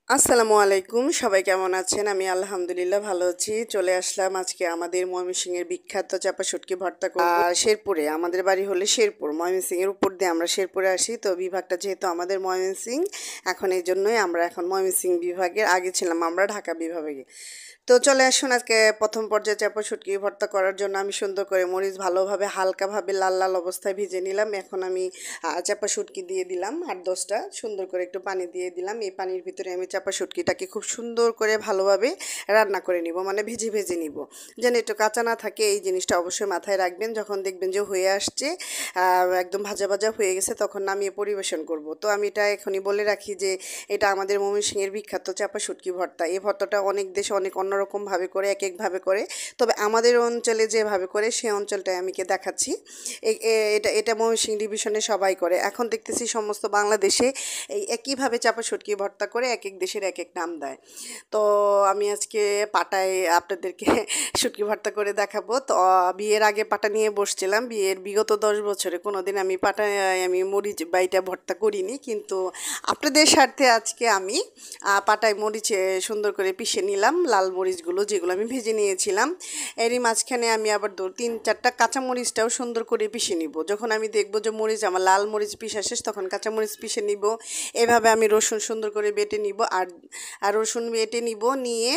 আসসালামু আলাইকুম, সবাই কেমন আছেন? আমি আলহামদুলিল্লাহ ভালো আছি। চলে আসলাম আজকে আমাদের ময়মনসিংহের বিখ্যাত চাপা শুটকি ভর্তা করব। শেরপুরে, আমাদের বাড়ি হলে শেরপুর, ময়মনসিংহের উপর দিয়ে আমরা শেরপুরে আসি। তো বিভাগটা যেহেতু আমাদের ময়মনসিংহ, এখন এই জন্যই আমরা এখন ময়মনসিংহ বিভাগের, আগে ছিলাম আমরা ঢাকা বিভাগে। তো চলে আসুন, আজকে প্রথম পর্যায়ে চাপা শুটকি ভর্তা করার জন্য আমি সুন্দর করে মরিচ ভালোভাবে হালকাভাবে লাল লাল অবস্থায় ভিজে নিলাম। এখন আমি চাপা শুটকি দিয়ে দিলাম 8-10টা, সুন্দর করে একটু পানি দিয়ে দিলাম। এই পানির ভিতরে আমি চাপা শুটকিটাকে খুব সুন্দর করে ভালোভাবে রান্না করে নিব, মানে ভেজে ভেজে নিব, যেন একটু কাঁচা না থাকে। এই জিনিসটা অবশ্যই মাথায় রাখবেন। যখন দেখবেন যে হয়ে আসছে, একদম ভাজা ভাজা হয়ে গেছে, তখন নামিয়ে পরিবেশন করব। তো আমি এটা এখনই বলে রাখি যে এটা আমাদের ময়মনসিংহের বিখ্যাত চাপা শুটকি ভর্তা। এই ভর্তাটা অনেক দেশে অনেক অন্যরকমভাবে করে, এক একভাবে করে, তবে আমাদের অঞ্চলে যেভাবে করে সেই অঞ্চলটাই আমি দেখাচ্ছি। এটা এটা ময়মনসিংহ ডিভিশনে সবাই করে। এখন দেখতেছি সমস্ত বাংলাদেশে এই একইভাবে চাপা শুটকি ভর্তা করে, এক এক দেশের এক এক নাম দেয়। তো আমি আজকে পাটায় আপনাদেরকে শুটকি ভর্তা করে দেখাবো। তো বিয়ের আগে পাটা নিয়ে বসছিলাম। বিয়ের বিগত 10 বছরে কোনোদিন আমি পাটায় আমি মরিচ বাইটা ভর্তা করিনি, কিন্তু আপনাদের স্বার্থে আজকে আমি পাটায় মরিচে সুন্দর করে পিষে নিলাম লাল মরিচগুলো, যেগুলো আমি ভেজে নিয়েছিলাম। এরই মাঝখানে আমি আবার 3-4টা কাঁচা মরিচটাও সুন্দর করে পিষে নিব। যখন আমি দেখব যে মরিচ আমার লাল মরিচ পিষা শেষ, তখন কাঁচা মরিচ পিষে নিব। এভাবে আমি রসুন সুন্দর করে বেটে নিব, আর রসুন বেটে নিব, নিয়ে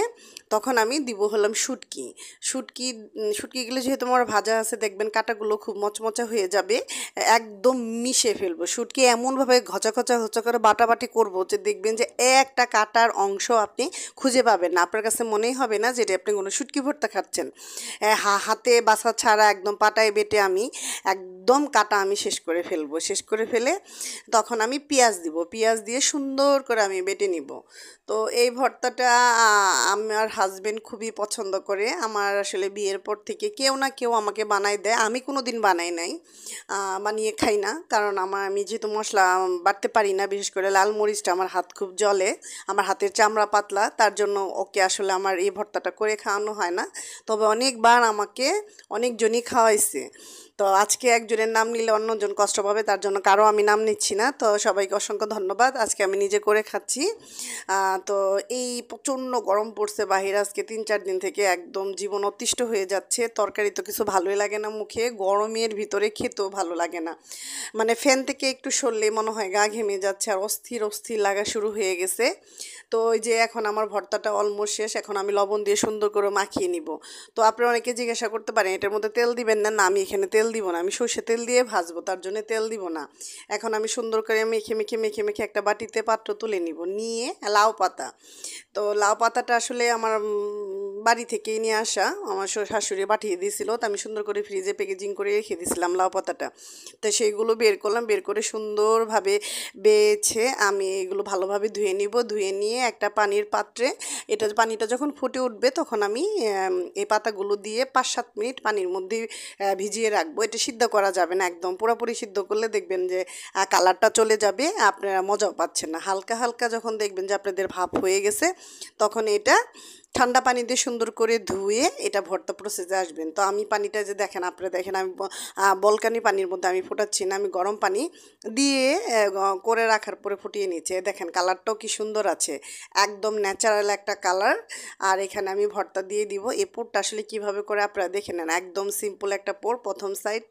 তখন আমি দিব হলাম শুটকি। শুটকিগুলো যেহেতু আমার ভাজা আছে, দেখবেন কাঁটাগুলো খুব মচমচা হয়ে যাবে, একদম মিশে ফেলবো। শুটকি এমনভাবে ঘচা ঘচা ঘচা করে বাটাবাটি করবো যে দেখবেন যে একটা কাটার অংশ আপনি খুঁজে পাবেন না। আপনার কাছে মনেই হবে না যে এটা আপনি কোনো শুটকি ভর্তা খাচ্ছেন। হাতে বাছা ছাড়া একদম পাটায় বেটে আমি একদম কাটা আমি শেষ করে ফেলবো। শেষ করে ফেলে তখন আমি পেঁয়াজ দিব, পেঁয়াজ দিয়ে সুন্দর করে আমি বেটে নিব। তো এই ভর্তাটা আমার হাজবেন্ড খুবই পছন্দ করে। আমার আসলে বিয়ের পর থেকে কেউ না কেউ আমাকে বানাই দেয়, আমি কোনো দিন বানাই নাই, বানিয়ে খাই না। কারণ আমি যেহেতু মশলা বাটতে পারি না, বিশেষ করে লাল মরিচটা আমার হাত খুব জ্বলে, আমার হাতের চামড়া পাতলা, তার জন্য ওকে আসলে আমার এই ভর্তাটা করে খাওয়ানো হয় না। তবে অনেকবার আমাকে অনেকজনই খাওয়াইছে। তো আজকে একজনের নাম নিলে অন্যজন কষ্ট পাবে, তার জন্য কারো আমি নাম নিচ্ছি না। তো সবাইকে অসংখ্য ধন্যবাদ। আজকে আমি নিজে করে খাচ্ছি। তো এই প্রচণ্ড গরম পড়ছে বাহিরে আজকে 3-4 দিন থেকে, একদম জীবন অতিষ্ঠ হয়ে যাচ্ছে। তরকারি তো কিছু ভালোই লাগে না মুখে, গরমের ভিতরে খেতেও ভালো লাগে না। মানে ফ্যান থেকে একটু সরলে মনে হয় গা ঘেমে যাচ্ছে, আর অস্থির অস্থির লাগা শুরু হয়ে গেছে। তো ওই যে এখন আমার ভর্তাটা অলমোস্ট শেষ, এখন আমি লবণ দিয়ে সুন্দর করে মাখিয়ে নিব। তো আপনারা অনেকে জিজ্ঞাসা করতে পারেন এটার মধ্যে তেল দিবেন না? না, আমি এখানে তেল দিব না, আমি সর্ষে তেল দিয়ে ভাজবো, তার জন্য তেল দিব না। এখন আমি সুন্দর করে মেখে মেখে মেখে মেখে একটা বাটিতে পাত্র তুলে নিব, নিয়ে লাউ পাতা। তো লাউ পাতাটা আসলে আমার বাড়ি থেকেই নিয়ে আসা, আমার শাশুড়ি পাঠিয়ে দিয়েছিল। তো আমি সুন্দর করে ফ্রিজে প্যাকেজিং করে রেখে দিয়েছিলাম লাউ পাতাটা। তো সেইগুলো বের করলাম, বের করে সুন্দরভাবে বেছে আমি এগুলো ভালোভাবে ধুয়ে নিব। ধুয়ে নিয়ে একটা পানির পাত্রে, পানিটা যখন ফুটে উঠবে তখন আমি এই পাতাগুলো দিয়ে 5-7 মিনিট পানির মধ্যে ভিজিয়ে রাখবো। এটা সিদ্ধ করা যাবে না, একদম পুরোপুরি সিদ্ধ করলে দেখবেন যে কালারটা চলে যাবে, আপনারা মজাও পাচ্ছেন না। হালকা হালকা যখন দেখবেন যে আপনাদের ভাপ হয়ে গেছে, তখন এটা ঠান্ডা পানি দিয়ে সুন্দর করে ধুয়ে এটা ভর্তা প্রসেসে আসবেন। তো আমি পানিটা যে দেখেন, আপনারা দেখেন, আমি বলকানি পানির মধ্যে আমি ফোটাচ্ছি না, আমি গরম পানি দিয়ে করে রাখার পরে ফুটিয়ে নিচ্ছে। দেখেন কালারটাও কি সুন্দর আছে, একদম ন্যাচারাল একটা কালার। আর এখানে আমি ভর্তা দিয়ে দিব। এই পোরটা আসলে কিভাবে করে আপনারা দেখে নেন, একদম সিম্পল একটা পোর। প্রথম সাইড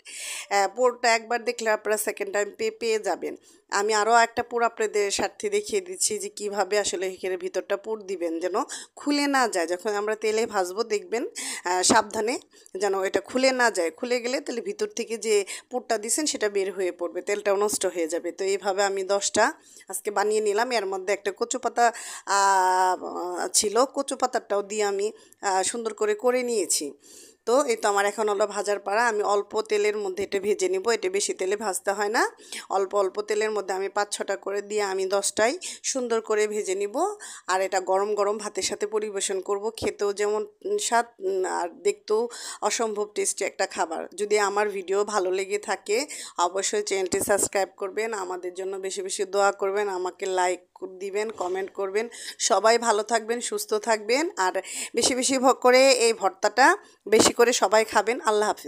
পোরটা একবার দেখলে আপনারা সেকেন্ড টাইম পেয়ে যাবেন। আমি আরও একটা পুর আপনাদের স্বার্থে দেখিয়ে দিচ্ছি যে কিভাবে আসলে এখানে ভিতরটা পুর দিবেন যেন খুলে না যায়। যখন আমরা তেলে ভাজবো দেখবেন সাবধানে যেন এটা খুলে না যায়। খুলে গেলে তাহলে ভিতর থেকে যে পুরটা দিছেন সেটা বের হয়ে পড়বে, তেলটাও নষ্ট হয়ে যাবে। তো এইভাবে আমি 10টা আজকে বানিয়ে নিলাম। এর মধ্যে একটা কচু পাতা ছিল, কচু পাতাটাও দিয়ে আমি সুন্দর করে করে নিয়েছি। তো এই তো আমার এখন হলো ভাজার পাড়া। আমি অল্প তেলের মধ্যে এটা ভেজে নিব, এটা বেশি তেলে ভাজতে হয় না। অল্প অল্প তেলের মধ্যে আমি 5-6টা করে দিয়ে আমি 10টাই সুন্দর করে ভেজে নিব। আর এটা গরম গরম ভাতের সাথে পরিবেশন করব। খেতেও যেমন স্বাদ, আর দেখতেও অসম্ভব টেস্টি একটা খাবার। যদি আমার ভিডিও ভালো লেগে থাকে অবশ্যই চ্যানেলটি সাবস্ক্রাইব করবেন, আমাদের জন্য বেশি বেশি দোয়া করবেন, আমাকে লাইক দিবেন, কমেন্ট করবেন। সবাই ভালো থাকবেন, সুস্থ থাকবেন, আর বেশি বেশি করে এই ভর্তাটা বেশি করে সবাই খাবেন। আল্লাহ হাফিজ।